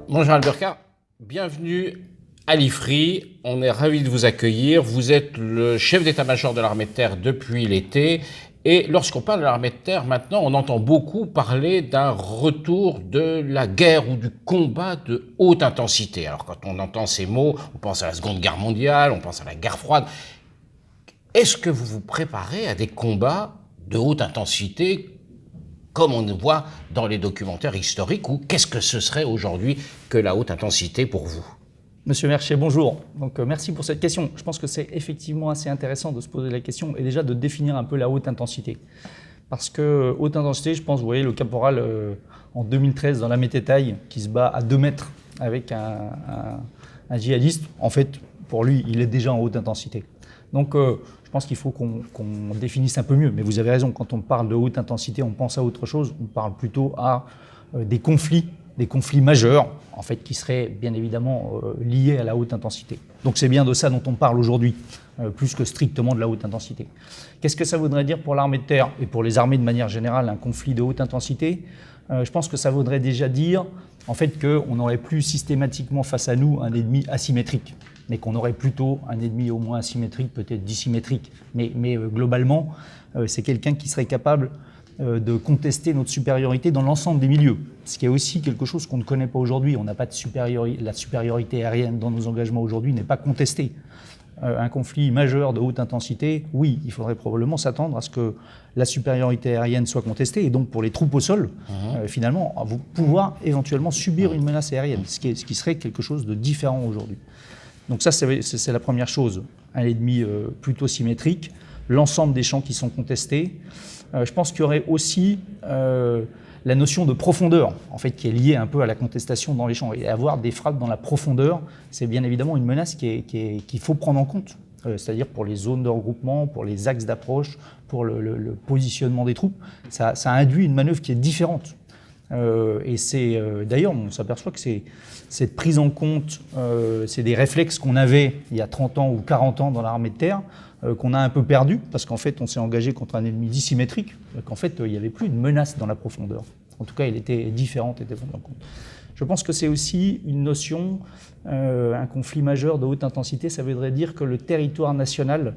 Bonjour Alberca, bienvenue à l'IFRI. On est ravis de vous accueillir. Vous êtes le chef d'état-major de l'armée de terre depuis l'été. Et lorsqu'on parle de l'armée de terre, maintenant, on entend beaucoup parler d'un retour de la guerre ou du combat de haute intensité. Alors quand on entend ces mots, on pense à la Seconde Guerre mondiale, on pense à la guerre froide. Est-ce que vous vous préparez à des combats de haute intensité comme on le voit dans les documentaires historiques, ou qu'est-ce que ce serait aujourd'hui que la haute intensité pour vous? Monsieur Mercier, bonjour. Donc, merci pour cette question. Je pense que c'est effectivement assez intéressant de se poser la question et déjà de définir un peu la haute intensité. Parce que haute intensité, je pense, vous voyez le caporal en 2013 dans la Mététaille qui se bat à 2 mètres avec un djihadiste. En fait, pour lui, il est déjà en haute intensité. Donc, je pense qu'il faut qu'on définisse un peu mieux. Mais vous avez raison, quand on parle de haute intensité, on pense à autre chose. On parle plutôt à des conflits majeurs, en fait, qui seraient bien évidemment liés à la haute intensité. Donc c'est bien de ça dont on parle aujourd'hui, plus que strictement de la haute intensité. Qu'est-ce que ça voudrait dire pour l'armée de terre et pour les armées de manière générale, un conflit de haute intensité? Je pense que ça voudrait déjà dire, en fait, qu'on n'aurait plus systématiquement face à nous un ennemi asymétrique, mais qu'on aurait plutôt un ennemi au moins asymétrique, peut-être dissymétrique. Mais globalement, c'est quelqu'un qui serait capable de contester notre supériorité dans l'ensemble des milieux. Ce qui est aussi quelque chose qu'on ne connaît pas aujourd'hui. On n'a pas de supériorité. La supériorité aérienne dans nos engagements aujourd'hui n'est pas contestée. Un conflit majeur de haute intensité, oui, il faudrait probablement s'attendre à ce que la supériorité aérienne soit contestée et donc pour les troupes au sol, finalement, à pouvoir éventuellement subir une menace aérienne, ce qui serait quelque chose de différent aujourd'hui. Donc ça, c'est la première chose. Un ennemi plutôt symétrique, l'ensemble des champs qui sont contestés. Je pense qu'il y aurait aussi la notion de profondeur, en fait, qui est liée un peu à la contestation dans les champs. Et avoir des frappes dans la profondeur, c'est bien évidemment une menace qu'il faut prendre en compte. C'est-à-dire pour les zones de regroupement, pour les axes d'approche, pour le positionnement des troupes. Ça induit une manœuvre qui est différente. Et c'est d'ailleurs, on s'aperçoit que cette prise en compte, c'est des réflexes qu'on avait il y a 30 ans ou 40 ans dans l'armée de terre, qu'on a un peu perdu, parce qu'en fait, on s'est engagé contre un ennemi dissymétrique, qu'en fait, il n'y avait plus de menace dans la profondeur. En tout cas, elle était différente, était prise en compte. Je pense que c'est aussi une notion, un conflit majeur de haute intensité, ça voudrait dire que le territoire national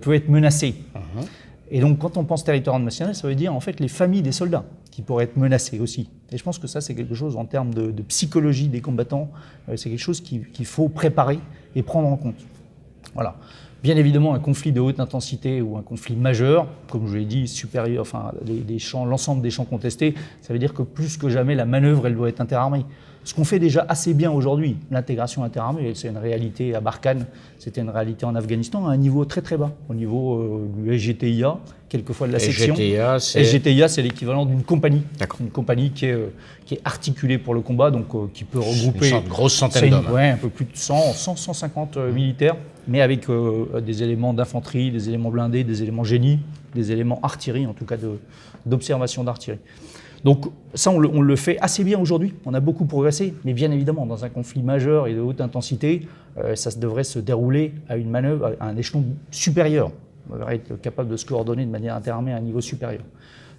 peut être menacé. Et donc, quand on pense territoire national, ça veut dire en fait les familles des soldats qui pourraient être menacées aussi. Et je pense que ça, c'est quelque chose en termes de psychologie des combattants, c'est quelque chose qu'il faut préparer et prendre en compte. Voilà. Bien évidemment, un conflit de haute intensité ou un conflit majeur, comme je l'ai dit, supérieur, enfin, l'ensemble des champs contestés, ça veut dire que plus que jamais, la manœuvre, elle doit être interarmée. Ce qu'on fait déjà assez bien aujourd'hui, l'intégration interarmée, c'est une réalité à Barkhane, c'était une réalité en Afghanistan, à un niveau très très bas, au niveau du SGTIA, quelquefois de la section. SGTIA, c'est l'équivalent d'une compagnie. Une compagnie qui est articulée pour le combat, donc qui peut regrouper une grosse centaine d'hommes. Ouais, un peu plus de 150 militaires, mais avec des éléments d'infanterie, des éléments blindés, des éléments génie, des éléments artillerie, en tout cas d'observation d'artillerie. Donc ça, on le fait assez bien aujourd'hui, on a beaucoup progressé, mais bien évidemment, dans un conflit majeur et de haute intensité, ça devrait se dérouler à une manœuvre, à un échelon supérieur. On devrait être capable de se coordonner de manière interarmée à un niveau supérieur.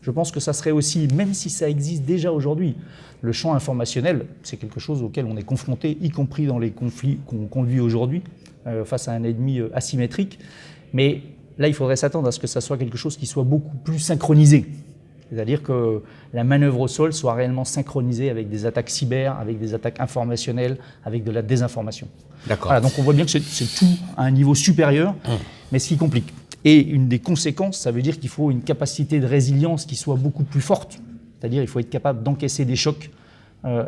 Je pense que ça serait aussi, même si ça existe déjà aujourd'hui, le champ informationnel, c'est quelque chose auquel on est confronté, y compris dans les conflits qu'on conduit aujourd'hui, face à un ennemi asymétrique. Mais là, il faudrait s'attendre à ce que ça soit quelque chose qui soit beaucoup plus synchronisé. C'est-à-dire que la manœuvre au sol soit réellement synchronisée avec des attaques cyber, avec des attaques informationnelles, avec de la désinformation. D'accord. Voilà, donc on voit bien que c'est tout à un niveau supérieur, mais ce qui complique. Et une des conséquences, ça veut dire qu'il faut une capacité de résilience qui soit beaucoup plus forte. C'est-à-dire qu'il faut être capable d'encaisser des chocs,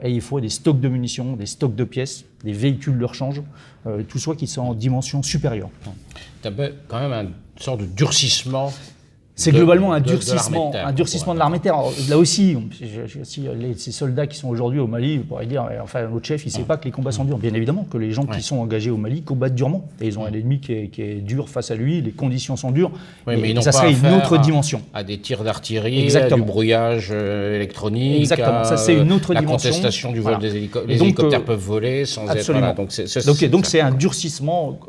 et il faut des stocks de munitions, des stocks de pièces, des véhicules de rechange, tout ça qui sont en dimension supérieure. Tu as quand même une sorte de durcissement. C'est globalement un durcissement de l'armée de terre. Là aussi, ces soldats qui sont aujourd'hui au Mali, on pourrait dire, enfin, notre chef, il ne sait pas que les combats sont durs. Bien évidemment que les gens qui sont engagés au Mali combattent durement. Et ils ont un ennemi qui est dur face à lui, les conditions sont dures. Mais ça serait une autre dimension. À des tirs d'artillerie, à du brouillage électronique, exactement. Ça, c'est une autre dimension. La contestation du vol des hélicoptères. Les hélicoptères peuvent voler sans absolument. être... Donc c'est un durcissement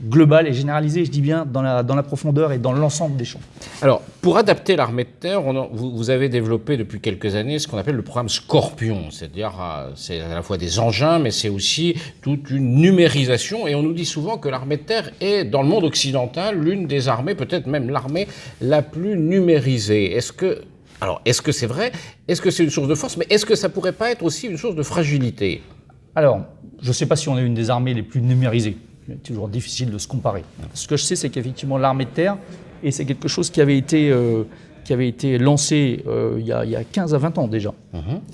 global et généralisé, je dis bien, dans la profondeur et dans l'ensemble des champs. Alors, pour adapter l'armée de terre, vous avez développé depuis quelques années ce qu'on appelle le programme Scorpion, c'est-à-dire c'est à la fois des engins, mais c'est aussi toute une numérisation, et on nous dit souvent que l'armée de terre est, dans le monde occidental, l'une des armées, peut-être même l'armée la plus numérisée. Est-ce que c'est vrai? Est-ce que c'est une source de force? Mais est-ce que ça pourrait pas être aussi une source de fragilité? Alors, je ne sais pas si on est une des armées les plus numérisées. C'est toujours difficile de se comparer. Ce que je sais, c'est qu'effectivement, l'armée de terre, et c'est quelque chose qui avait été lancé il y a 15 à 20 ans déjà.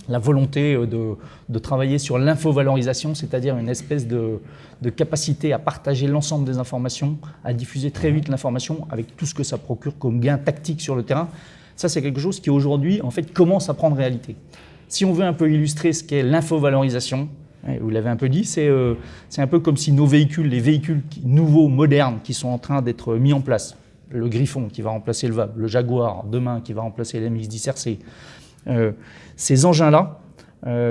La volonté de travailler sur l'infovalorisation, c'est-à-dire une espèce de capacité à partager l'ensemble des informations, à diffuser très vite l'information avec tout ce que ça procure comme gain tactique sur le terrain. Ça, c'est quelque chose qui aujourd'hui, en fait, commence à prendre réalité. Si on veut un peu illustrer ce qu'est l'infovalorisation, vous l'avez un peu dit, c'est un peu comme si nos véhicules, les véhicules nouveaux, modernes, qui sont en train d'être mis en place, le Griffon qui va remplacer le VAB, le Jaguar demain qui va remplacer l'MX-10 RC, ces engins-là,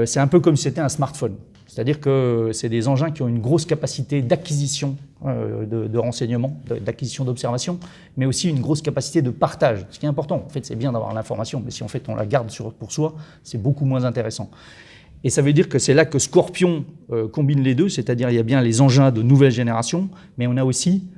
c'est un peu comme si c'était un smartphone. C'est-à-dire que c'est des engins qui ont une grosse capacité d'acquisition de renseignements, d'acquisition d'observation, mais aussi une grosse capacité de partage. Ce qui est important, en fait, c'est bien d'avoir l'information, mais si en fait on la garde pour soi, c'est beaucoup moins intéressant. Et ça veut dire que c'est là que Scorpion combine les deux, c'est-à-dire il y a bien les engins de nouvelle génération, mais on a aussi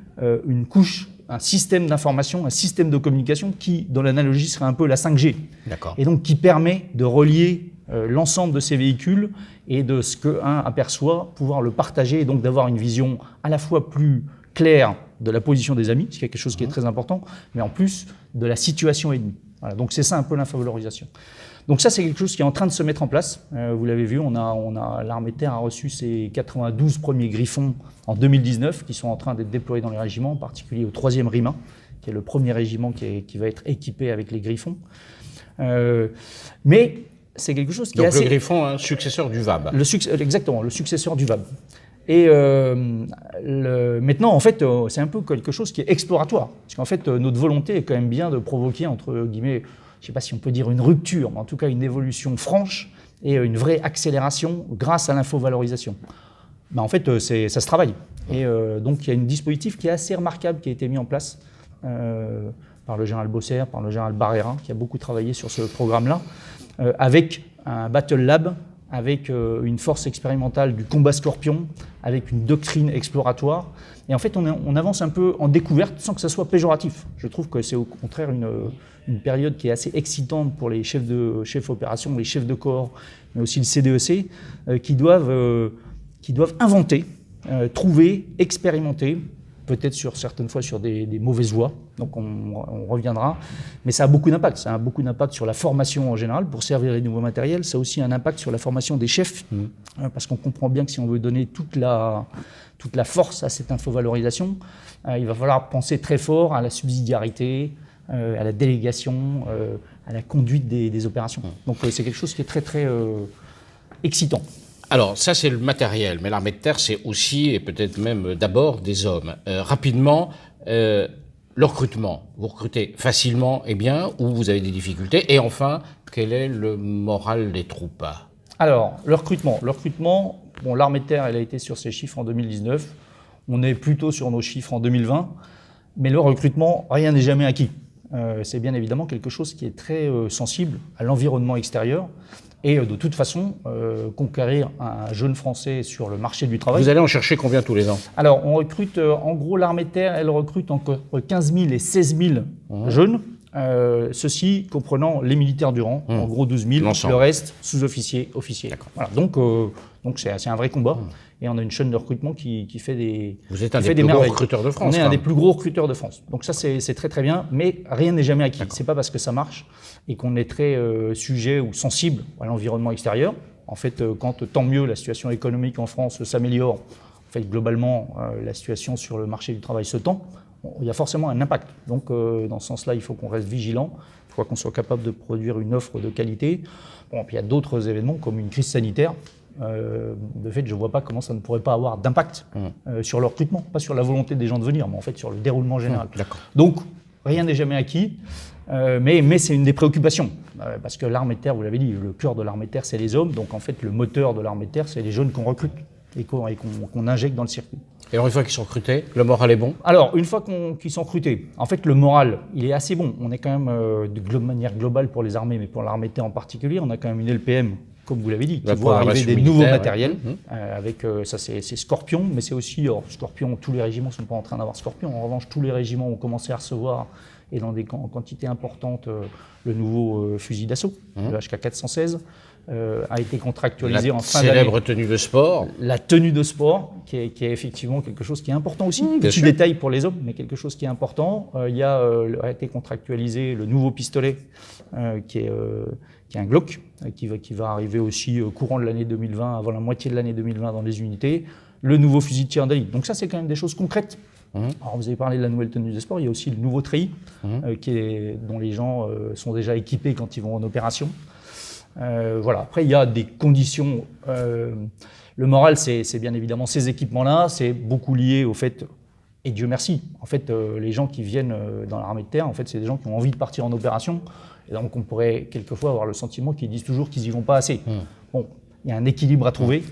une couche, un système d'information, un système de communication qui, dans l'analogie, serait un peu la 5G. D'accord. Et donc qui permet de relier l'ensemble de ces véhicules et de ce qu'un aperçoit, pouvoir le partager et donc d'avoir une vision à la fois plus claire de la position des amis, ce qui est quelque chose qui est très important, mais en plus de la situation ennemie. Voilà, donc c'est ça un peu l'infovalorisation. Donc ça, c'est quelque chose qui est en train de se mettre en place. Vous l'avez vu, l'armée de terre a reçu ses 92 premiers Griffons en 2019, qui sont en train d'être déployés dans les régiments, en particulier au 3e RIMA, qui est le premier régiment qui va être équipé avec les Griffons. Mais c'est quelque chose qui donc est assez... le Griffon, un successeur du VAB. Exactement, le successeur du VAB. Et maintenant, en fait, c'est un peu quelque chose qui est exploratoire. Parce qu'en fait, notre volonté est quand même bien de provoquer, entre guillemets, je ne sais pas si on peut dire une rupture, mais en tout cas une évolution franche et une vraie accélération grâce à l'infovalorisation. Ben en fait, ça se travaille. Et donc, il y a un dispositif qui est assez remarquable qui a été mis en place par le général Bosser, par le général Barrera, qui a beaucoup travaillé sur ce programme-là, avec un Battle Lab, avec une force expérimentale du combat Scorpion, avec une doctrine exploratoire. Et en fait, on avance un peu en découverte sans que ça soit péjoratif. Je trouve que c'est au contraire une période qui est assez excitante pour les chefs opérations, les chefs de corps, mais aussi le CDEC, qui doivent inventer, trouver, expérimenter, peut-être certaines fois sur des mauvaises voies, donc on reviendra, mais ça a beaucoup d'impact. Ça a beaucoup d'impact sur la formation en général, pour servir les nouveaux matériels. Ça a aussi un impact sur la formation des chefs, parce qu'on comprend bien que si on veut donner toute la force à cette infovalorisation, il va falloir penser très fort à la subsidiarité, à la délégation, à la conduite des opérations. Donc c'est quelque chose qui est très très excitant. Alors, ça, c'est le matériel, mais l'armée de terre, c'est aussi, et peut-être même d'abord, des hommes. Rapidement, le recrutement. Vous recrutez facilement et bien, ou vous avez des difficultés? Et enfin, quel est le moral des troupes? Alors, le recrutement. Bon, l'armée de terre, elle a été sur ses chiffres en 2019. On est plutôt sur nos chiffres en 2020. Mais le recrutement, rien n'est jamais acquis. C'est bien évidemment quelque chose qui est très sensible à l'environnement extérieur. Et de toute façon, conquérir un jeune Français sur le marché du travail... Vous allez en chercher combien tous les ans? Alors, on recrute, en gros, l'armée de terre, elle recrute entre 15 000 et 16 000 jeunes, ceci comprenant les militaires du rang, en gros 12 000, le reste sous-officiers, officiers. Voilà, donc c'est un vrai combat. Et on a une chaîne de recrutement qui fait des Vous êtes un des plus gros recruteurs de France. On est un des plus gros recruteurs de France. Donc ça, c'est très très bien, mais rien n'est jamais acquis. C'est pas parce que ça marche et qu'on est très sujet ou sensible à l'environnement extérieur. En fait, tant mieux la situation économique en France s'améliore, en fait, globalement, la situation sur le marché du travail se tend, il y a forcément un impact. Donc dans ce sens-là, il faut qu'on reste vigilant, il faut qu'on soit capable de produire une offre de qualité. Bon, puis il y a d'autres événements comme une crise sanitaire. De fait, je ne vois pas comment ça ne pourrait pas avoir d'impact sur le recrutement, pas sur la volonté des gens de venir, mais en fait sur le déroulement général. Donc, rien n'est jamais acquis, mais c'est une des préoccupations, parce que l'armée de terre, vous l'avez dit, le cœur de l'armée de terre, c'est les hommes, donc en fait, le moteur de l'armée de terre, c'est les jeunes qu'on recrute. et qu'on injecte dans le circuit. Et alors, une fois qu'ils sont recrutés, le moral est bon? Alors, une fois qu'ils sont recrutés, en fait, le moral, il est assez bon. On est quand même, de manière globale pour les armées, mais pour l'armée de terre en particulier, on a quand même une LPM, comme vous l'avez dit, qui voit arriver des nouveaux matériels. Avec, ça, c'est Scorpion, mais c'est aussi, Scorpion, tous les régiments ne sont pas en train d'avoir Scorpion. En revanche, tous les régiments ont commencé à recevoir, et dans des quantités importantes, le nouveau fusil d'assaut, le HK416. A été contractualisé en fin d'année. La célèbre tenue de sport. La tenue de sport, qui est effectivement quelque chose qui est important aussi. Petit détail pour les hommes, mais quelque chose qui est important. Il a été contractualisé le nouveau pistolet, qui est un Glock, qui va arriver aussi courant de l'année 2020, avant la moitié de l'année 2020 dans les unités. Le nouveau fusil de tir d'élite. Donc ça, c'est quand même des choses concrètes. Alors vous avez parlé de la nouvelle tenue de sport, il y a aussi le nouveau treillis, dont les gens sont déjà équipés quand ils vont en opération. Voilà. Après, il y a des conditions. Le moral, c'est bien évidemment ces équipements-là. C'est beaucoup lié au fait, et Dieu merci, en fait, les gens qui viennent dans l'armée de terre, en fait, c'est des gens qui ont envie de partir en opération. Et donc, on pourrait quelquefois avoir le sentiment qu'ils disent toujours qu'ils n'y vont pas assez. Bon, il y a un équilibre à trouver,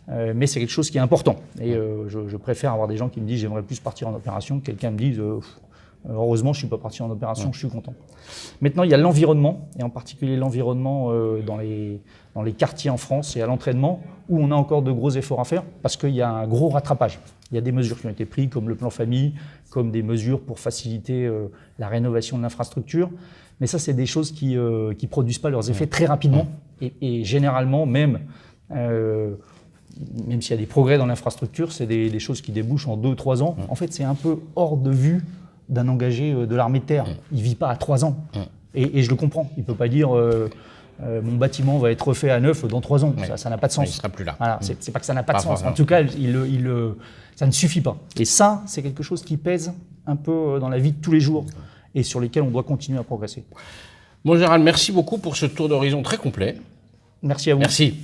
mais c'est quelque chose qui est important. Et je préfère avoir des gens qui me disent j'aimerais plus partir en opération que quelqu'un me dise heureusement, je ne suis pas parti en opération, je suis content. Maintenant, il y a l'environnement, et en particulier l'environnement dans les quartiers en France et à l'entraînement, où on a encore de gros efforts à faire, parce qu'il y a un gros rattrapage. Il y a des mesures qui ont été prises, comme le plan famille, comme des mesures pour faciliter la rénovation de l'infrastructure. Mais ça, c'est des choses qui ne produisent pas leurs effets très rapidement. Et généralement, même s'il y a des progrès dans l'infrastructure, c'est des choses qui débouchent en 2-3 ans. En fait, c'est un peu hors de vue d'un engagé de l'armée de terre. Il ne vit pas à 3 ans. Et je le comprends. Il ne peut pas dire mon bâtiment va être refait à neuf dans 3 ans. Ça n'a pas de sens. Il ne sera plus là. Voilà, c'est pas que ça n'a pas de sens. En tout cas, ça ne suffit pas. Et ça, c'est quelque chose qui pèse un peu dans la vie de tous les jours et sur lesquels on doit continuer à progresser. Mon général, merci beaucoup pour ce tour d'horizon très complet. Merci à vous. Merci.